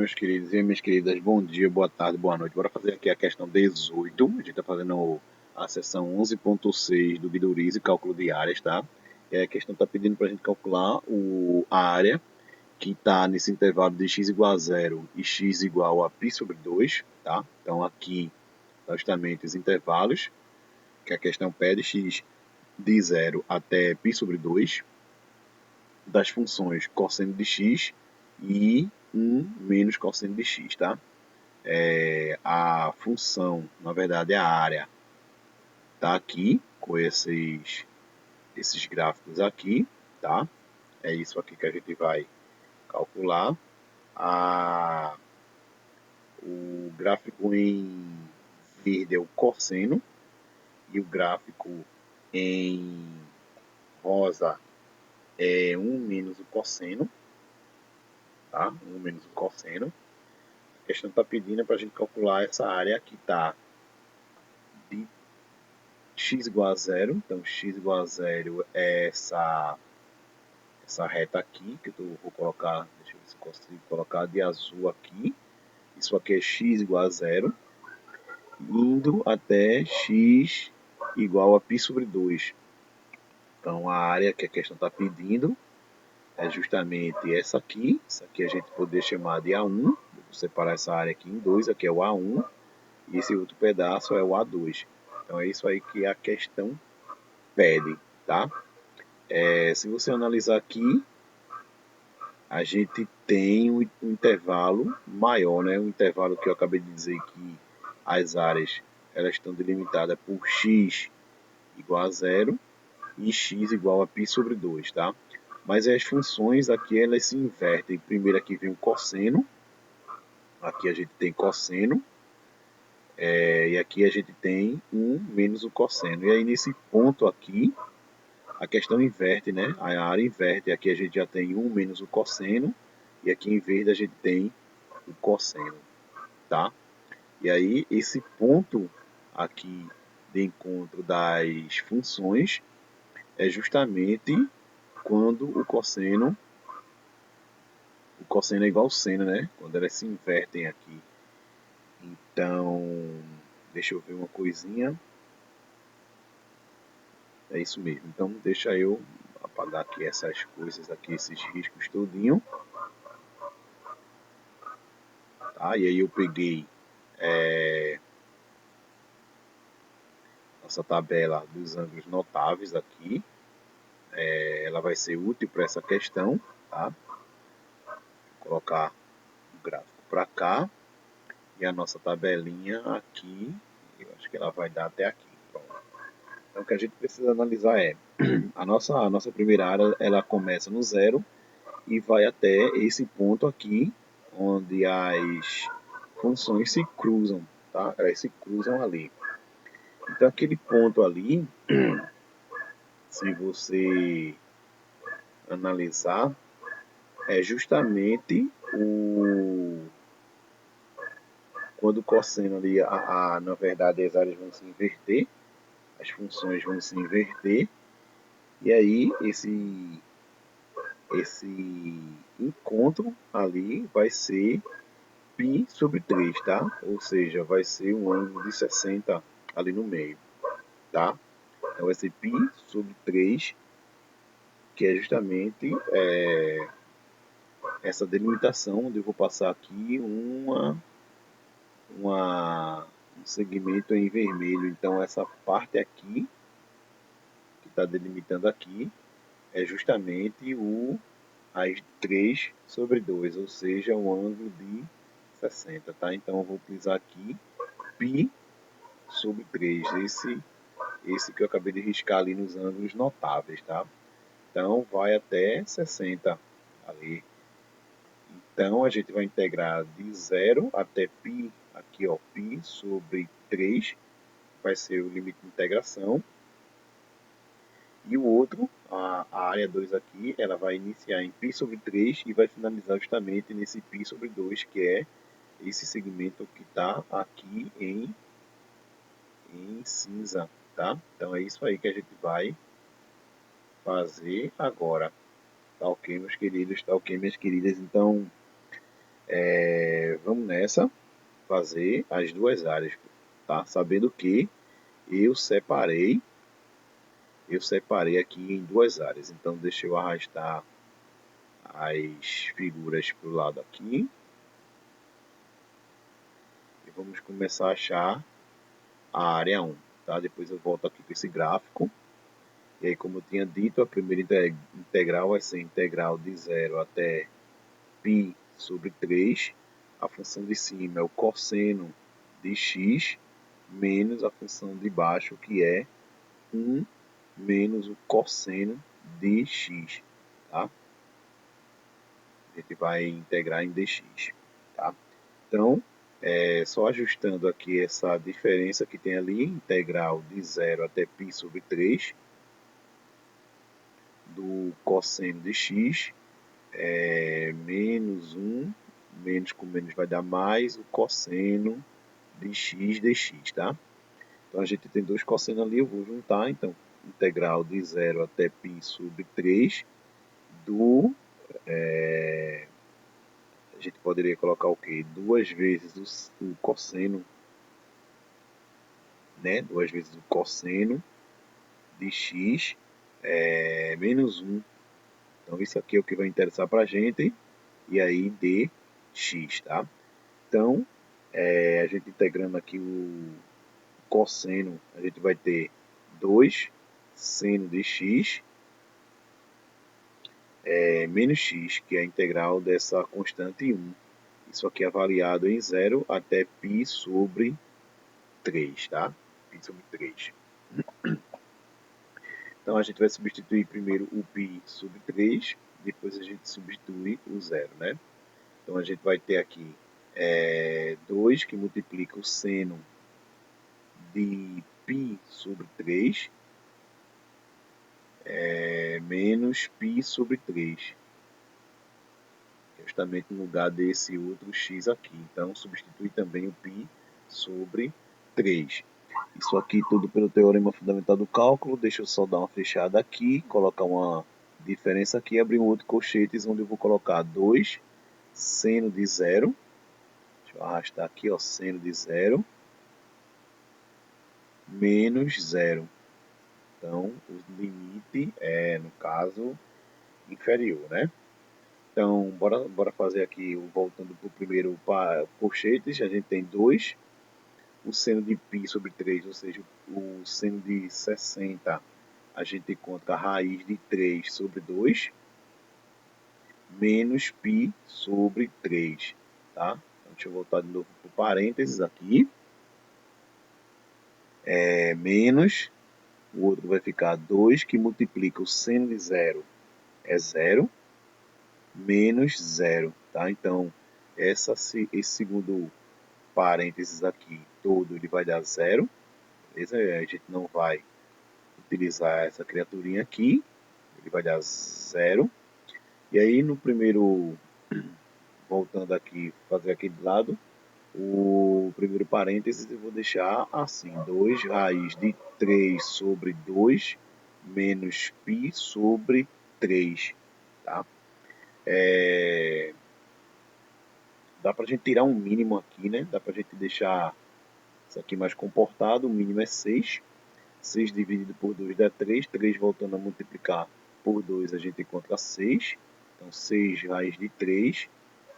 meus queridos e minhas queridas, bom dia, boa tarde, boa noite. Bora fazer aqui a questão 18. A gente está fazendo a seção 11.6 do Guido Rizzi, cálculo de áreas, tá? E a questão está pedindo para a gente calcular a área que está nesse intervalo de x igual a 0 e x igual a π sobre 2, tá? Então aqui, justamente, os intervalos que a questão pede, x de 0 até π sobre 2, das funções cosseno de x e 1 menos cosseno de x, tá? A função, na verdade, a área tá aqui, com esses gráficos aqui, tá? É isso aqui que a gente vai calcular. O gráfico em verde é o cosseno e o gráfico em rosa é 1 menos o cosseno, tá? 1 menos o cosseno. A questão está pedindo para a gente calcular essa área que está de x igual a 0. Então, x igual a 0 é essa reta aqui, que eu vou colocar, deixa eu ver se eu consigo colocar de azul aqui. Isso aqui é x igual a 0, indo até x igual a π sobre 2. Então, a área que a questão está pedindo é justamente essa aqui. Essa aqui a gente poderia chamar de A1. Vou separar essa área aqui em dois. Aqui é o A1 e esse outro pedaço é o A2. Então, é isso aí que a questão pede, tá? Se você analisar aqui, a gente tem um intervalo maior, né? Um intervalo que eu acabei de dizer que as áreas elas estão delimitadas por x igual a 0 e x igual a π sobre 2, tá? Mas as funções aqui elas se invertem. Primeiro aqui vem o cosseno, aqui a gente tem cosseno, e aqui a gente tem 1 menos o cosseno. E aí nesse ponto aqui, a questão inverte, né? A área inverte. Aqui a gente já tem 1 menos o cosseno, e aqui em verde a gente tem o cosseno, tá? E aí esse ponto aqui de encontro das funções é justamente quando o cosseno é igual ao seno, né? Quando elas se invertem aqui. Então, deixa eu ver uma coisinha. É isso mesmo. Então, deixa eu apagar aqui essas coisas aqui, esses riscos todinho. Tá? E aí eu peguei nossa tabela dos ângulos notáveis aqui. Ela vai ser útil para essa questão, tá? Vou colocar o gráfico para cá e a nossa tabelinha aqui. Eu acho que ela vai dar até aqui. Pronto. Então, o que a gente precisa analisar é a nossa primeira área, ela começa no zero e vai até esse ponto aqui, onde as funções se cruzam, tá? Elas se cruzam ali. Então, aquele ponto ali, se você analisar, é justamente quando o cosseno ali, na verdade, as áreas vão se inverter, as funções vão se inverter, e aí esse encontro ali vai ser π sobre 3, tá? Ou seja, vai ser um ângulo de 60 ali no meio, tá? Então vai ser π sobre 3, que é justamente essa delimitação, onde eu vou passar aqui um segmento em vermelho. Então essa parte aqui, que está delimitando aqui, é justamente as 3 sobre 2, ou seja, um ângulo de 60, tá? Então eu vou utilizar aqui π sobre 3, esse que eu acabei de riscar ali nos ângulos notáveis, tá? Então vai até 60 ali. Então a gente vai integrar de 0 até π, aqui ó, π sobre 3, vai ser o limite de integração. E o outro, a área 2 aqui, ela vai iniciar em π sobre 3 e vai finalizar justamente nesse π sobre 2, que é esse segmento que está aqui em cinza, tá? Então é isso aí que a gente vai fazer agora. Tá ok, meus queridos? Tá ok, minhas queridas? Então, Vamos nessa, fazer as duas áreas, tá? Sabendo que eu separei, aqui em duas áreas. Então, deixa eu arrastar as figuras para o lado aqui. E vamos começar a achar a área 1, tá? Depois eu volto aqui com esse gráfico. E aí, como eu tinha dito, a primeira integral vai ser integral de 0 até π sobre 3. A função de cima é o cosseno de x, menos a função de baixo, que é 1 menos o cosseno de x. Tá? A gente vai integrar em dx. Tá? Então, só ajustando aqui essa diferença que tem ali, integral de 0 até π sobre 3, do cosseno de x, menos 1, menos com menos vai dar mais o cosseno de x dx, tá? Então, a gente tem dois cossenos ali, eu vou juntar, então, integral de 0 até π sobre 3 do... a gente poderia colocar o quê? Duas vezes o cosseno, né? Duas vezes o cosseno de x menos 1. Então, isso aqui é o que vai interessar para a gente. E aí, dx, tá? Então, a gente integrando aqui o cosseno, a gente vai ter 2 seno de x menos x, que é a integral dessa constante 1. Isso aqui é variado em 0 até π sobre 3, tá? Π sobre 3. Então, a gente vai substituir primeiro o π sobre 3, depois a gente substitui o 0, né? Então, a gente vai ter aqui 2 que multiplica o seno de π sobre 3 menos π sobre 3, justamente no lugar desse outro x aqui. Então, substitui também o π sobre 3. Isso aqui tudo pelo teorema fundamental do cálculo. Deixa eu só dar uma fechada aqui, colocar uma diferença aqui, abrir um outro colchetes onde eu vou colocar 2 seno de 0. Deixa eu arrastar aqui, ó, seno de 0 menos 0. Então, o limite é, no caso, inferior, né? Então, bora fazer aqui, voltando para o primeiro colchetes, a gente tem 2, o seno de π sobre 3, ou seja, o seno de 60, a gente encontra a raiz de 3 sobre 2, menos π sobre 3, tá? Então, deixa eu voltar de novo para o parênteses aqui, menos, o outro vai ficar 2, que multiplica o seno de 0, é 0, menos 0, tá? Então, esse segundo parênteses aqui todo, ele vai dar 0, beleza? A gente não vai utilizar essa criaturinha aqui, ele vai dar 0. E aí, no primeiro, voltando aqui, fazer aqui de lado, o primeiro parênteses eu vou deixar assim, 2 raiz de 3 sobre 2 menos π sobre 3, tá? Dá para a gente tirar um mínimo aqui, né? Dá para a gente deixar isso aqui mais comportado. O mínimo é 6. 6 dividido por 2 dá 3. 3 voltando a multiplicar por 2, a gente encontra 6. Então, 6 raiz de 3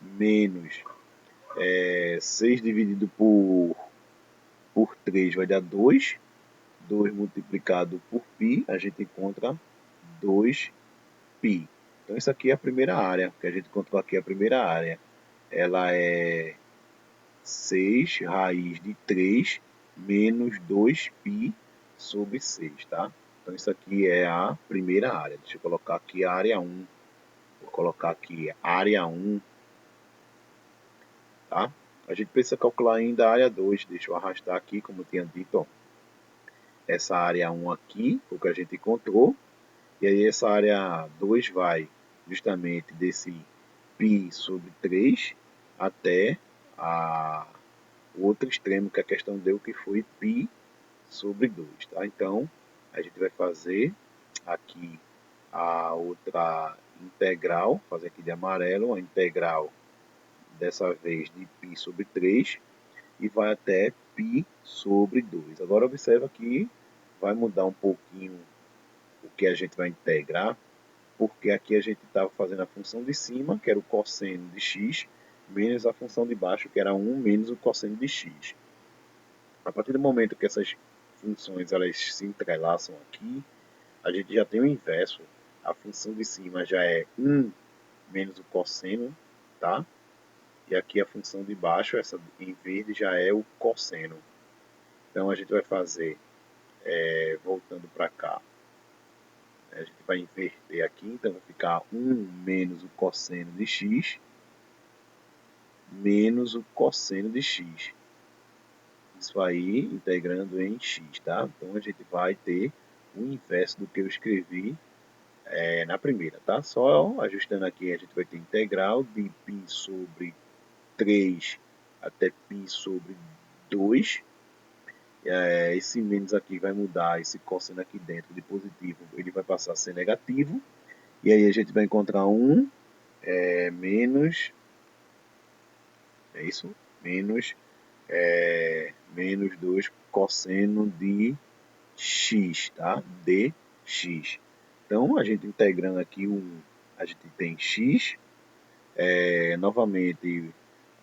menos 6 dividido por 3 vai dar 2. 2 multiplicado por π, a gente encontra 2π. Então, isso aqui é a primeira área, que a gente encontrou aqui a primeira área. Ela é 6 raiz de 3 menos 2π sobre 6, tá? Então, isso aqui é a primeira área. Deixa eu colocar aqui a área 1. Vou colocar aqui área 1, tá? A gente precisa calcular ainda a área 2. Deixa eu arrastar aqui, como eu tinha dito, ó. Essa área 1 aqui, o que a gente encontrou. E aí essa área 2 vai justamente desse π sobre 3 até o outro extremo que a questão deu, que foi π sobre 2, tá? Então, a gente vai fazer aqui a outra integral, fazer aqui de amarelo, a integral dessa vez de π sobre 3, e vai até π sobre 2. Agora observa que vai mudar um pouquinho o que a gente vai integrar, porque aqui a gente estava fazendo a função de cima, que era o cosseno de x, menos a função de baixo, que era 1 menos o cosseno de x. A partir do momento que essas funções elas se entrelaçam aqui, a gente já tem o inverso. A função de cima já é 1 menos o cosseno, tá? E aqui a função de baixo, essa em verde, já é o cosseno. Então a gente vai fazer, voltando para cá, a gente vai inverter aqui, então vai ficar 1 menos o cosseno de x, menos o cosseno de x. Isso aí integrando em x, tá? Então a gente vai ter o inverso do que eu escrevi na primeira, tá? Só ajustando aqui, a gente vai ter integral de π sobre 3 até π sobre 2. Esse menos aqui vai mudar, esse cosseno aqui dentro de positivo, ele vai passar a ser negativo. E aí a gente vai encontrar menos, é isso? Menos 2 cosseno de x, tá? dx. Então, a gente integrando aqui a gente tem x, novamente,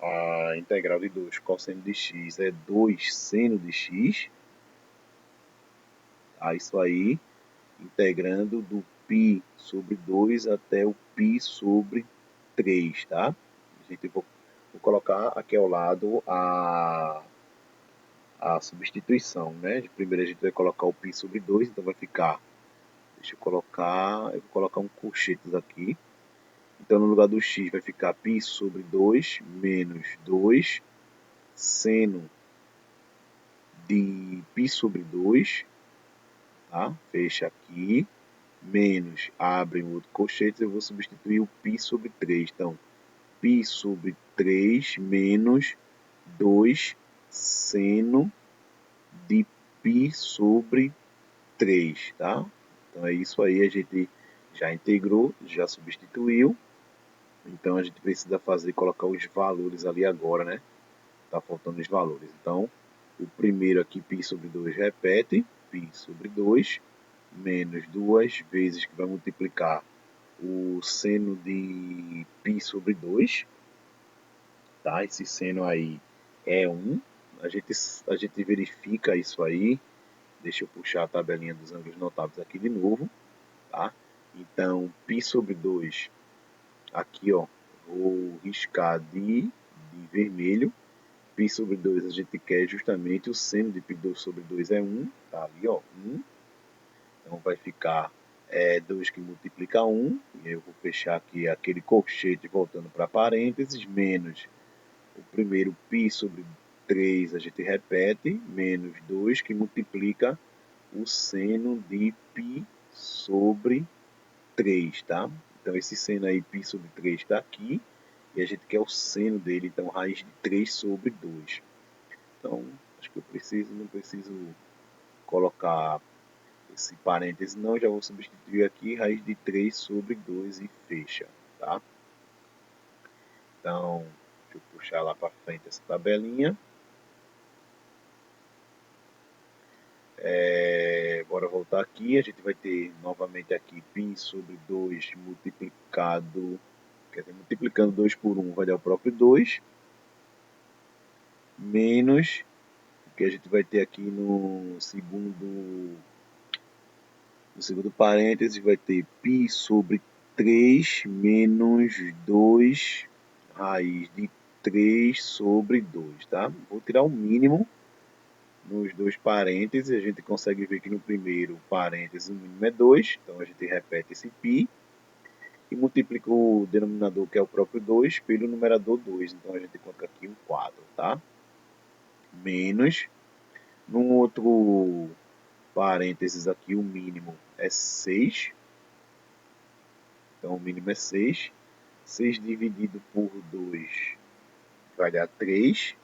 a integral de 2 cosseno de x é 2 seno de x. Isso aí, integrando do π sobre 2 até o π sobre 3, tá? Vou colocar aqui ao lado a substituição, né? Primeiro a gente vai colocar o π sobre 2, então vai ficar, eu vou colocar um colchetes aqui. Então, no lugar do x vai ficar π sobre 2 menos 2 seno de π sobre 2, tá? Fecha aqui, menos, abre um outro colchete, eu vou substituir o π sobre 3. Então, π sobre 3 menos 2 seno de π sobre 3, tá? Então, é isso aí, a gente já integrou, já substituiu. Então, a gente precisa colocar os valores ali agora, né? Tá faltando os valores. Então, o primeiro aqui, π sobre 2, repete, π sobre 2, menos 2 vezes que vai multiplicar o seno de π sobre 2, tá? Esse seno aí é 1. A gente verifica isso aí. Deixa eu puxar a tabelinha dos ângulos notáveis aqui de novo, tá? Então, π sobre 2, aqui, ó, vou riscar de vermelho. π sobre 2 a gente quer justamente o seno de π sobre 2 é 1, tá ali, ó, 1. Então vai ficar 2 que multiplica 1, e eu vou fechar aqui aquele colchete voltando para parênteses, menos o primeiro π sobre 3 a gente repete, menos 2 que multiplica o seno de π sobre 3, tá? Então esse seno aí, π sobre 3, está aqui, e a gente quer o seno dele, então raiz de 3 sobre 2. Então, acho que não preciso colocar esse parêntese, não, já vou substituir aqui, raiz de 3 sobre 2 e fecha, tá? Então, deixa eu puxar lá para frente essa tabelinha. Bora voltar aqui, a gente vai ter novamente aqui π sobre 2 multiplicado, quer dizer, multiplicando 2 por 1 vai dar o próprio 2, menos o que a gente vai ter aqui no segundo parêntese, vai ter π sobre 3 menos 2 raiz de 3 sobre 2, tá? Vou tirar o mínimo nos dois parênteses, a gente consegue ver que no primeiro parêntese o mínimo é 2, então a gente repete esse π e multiplica o denominador, que é o próprio 2, pelo numerador 2, então a gente encontra aqui um 4, tá? Menos, num outro parênteses aqui, o mínimo é 6, então o mínimo é 6, 6 dividido por 2 vai dar 3,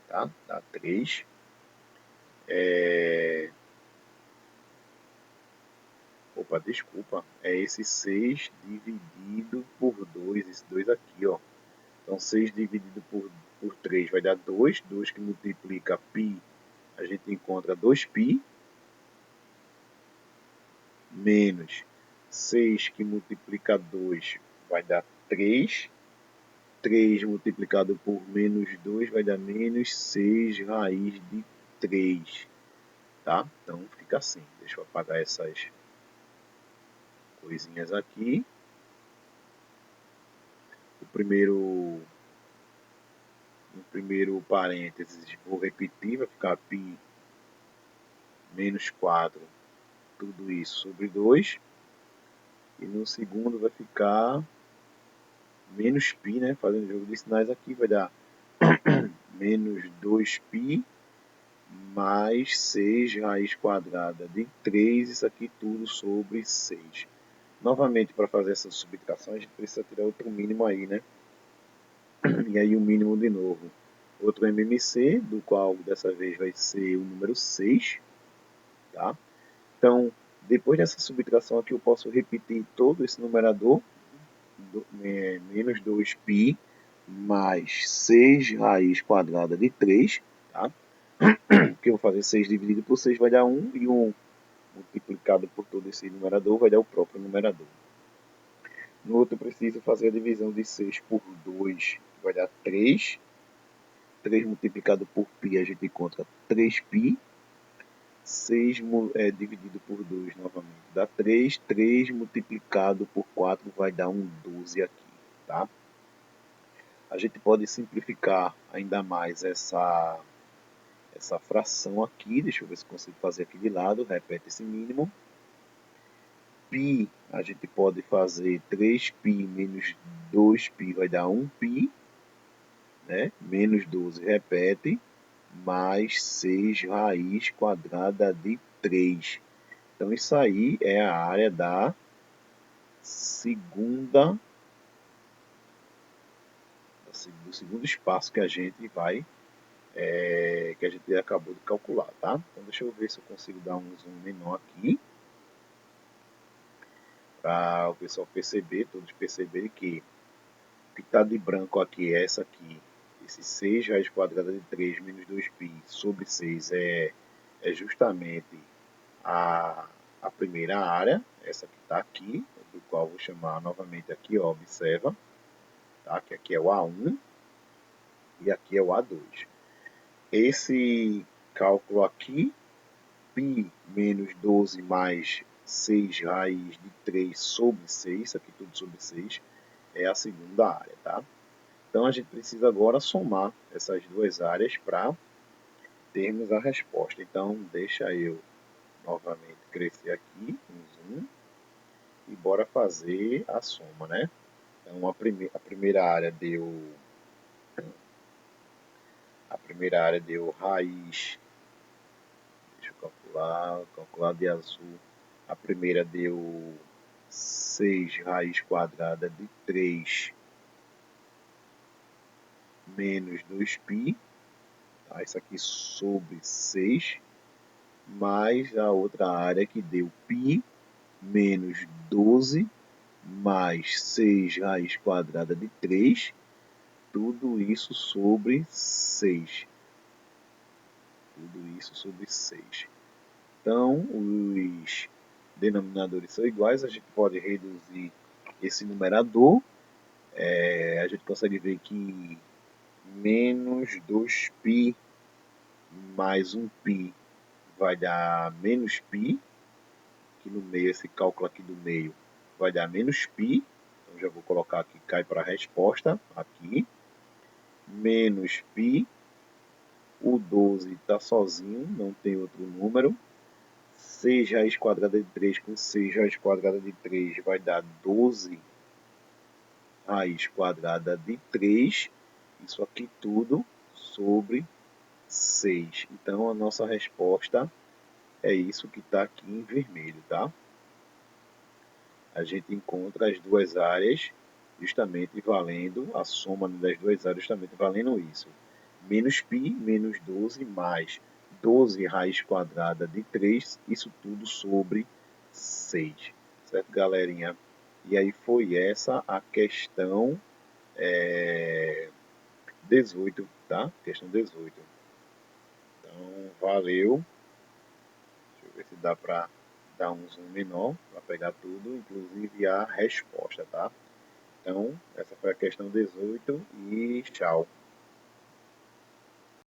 tá? Dá 3. Opa, desculpa. É esse 6 dividido por 2, esse 2 aqui, ó. Então, 6 dividido por 3 vai dar 2. 2 que multiplica π, a gente encontra 2π. Menos 6 que multiplica 2 vai dar 3. 3 multiplicado por menos 2 vai dar menos 6 raiz de 3. Tá? Então, fica assim. Deixa eu apagar essas coisinhas aqui. No primeiro parênteses, vou repetir, vai ficar π menos 4, tudo isso sobre 2. E no segundo vai ficar menos π, né? Fazendo jogo de sinais aqui, vai dar menos 2π mais 6 raiz quadrada de 3, isso aqui tudo sobre 6. Novamente, para fazer essa subtração, a gente precisa tirar outro mínimo aí, né? E aí o mínimo de novo. Outro MMC, do qual dessa vez vai ser o número 6. Tá? Então, depois dessa subtração aqui, eu posso repetir todo esse numerador, menos 2π mais 6 raiz quadrada de 3. Tá? Que eu vou fazer 6 dividido por 6 vai dar 1, e 1 multiplicado por todo esse numerador vai dar o próprio numerador. No outro, eu preciso fazer a divisão de 6 por 2, que vai dar 3. 3 multiplicado por π, a gente encontra 3π. 6 dividido por 2 novamente dá 3. 3 multiplicado por 4 vai dar um 12 aqui. Tá? A gente pode simplificar ainda mais essa fração aqui. Deixa eu ver se consigo fazer aqui de lado. Repete esse mínimo. Π, a gente pode fazer 3π menos 2π vai dar 1π. Né? Menos 12, repete. Mais 6 raiz quadrada de 3. Então, isso aí é a área do segundo espaço que a gente vai, que a gente acabou de calcular, tá? Então, deixa eu ver se eu consigo dar um zoom menor aqui, para o pessoal perceber, todos perceberem que o que está de branco aqui é essa aqui, esse 6 raiz quadrada de 3 menos 2π sobre 6 é justamente a primeira área, essa que está aqui, do qual vou chamar novamente aqui, ó, observa, tá? Que aqui é o A1 e aqui é o A2. Esse cálculo aqui, π menos 12 mais 6 raiz de 3 sobre 6, isso aqui tudo sobre 6, é a segunda área, tá? Então, a gente precisa agora somar essas duas áreas para termos a resposta. Então, deixa eu novamente crescer aqui, um zoom, e bora fazer a soma, né? Então, a primeira área deu raiz, deixa eu calcular de azul. A primeira deu 6 raiz quadrada de 3 menos 2π, tá? Isso aqui sobre 6, mais a outra área que deu π menos 12 mais 6 raiz quadrada de 3, tudo isso sobre 6. Tudo isso sobre 6. Então, os denominadores são iguais, a gente pode reduzir esse numerador. A gente consegue ver que menos 2π mais 1π vai dar menos π, que no meio, esse cálculo aqui do meio, vai dar menos π. Então, já vou colocar aqui, cai para a resposta, aqui. Menos π, o 12 está sozinho, não tem outro número. 6 raiz quadrada de 3 com 6 raiz quadrada de 3 vai dar 12 raiz quadrada de 3. Isso aqui tudo sobre 6. Então, a nossa resposta é isso que está aqui em vermelho, tá? A gente encontra as duas áreas justamente valendo, a soma das duas áreas justamente valendo isso. Menos π, menos 12, mais 12 raiz quadrada de 3, isso tudo sobre 6. Certo, galerinha? E aí foi essa a questão 18, tá? Questão 18. Então, valeu. Deixa eu ver se dá para dar um zoom menor para pegar tudo, inclusive a resposta, tá? Então, essa foi a questão 18 e tchau.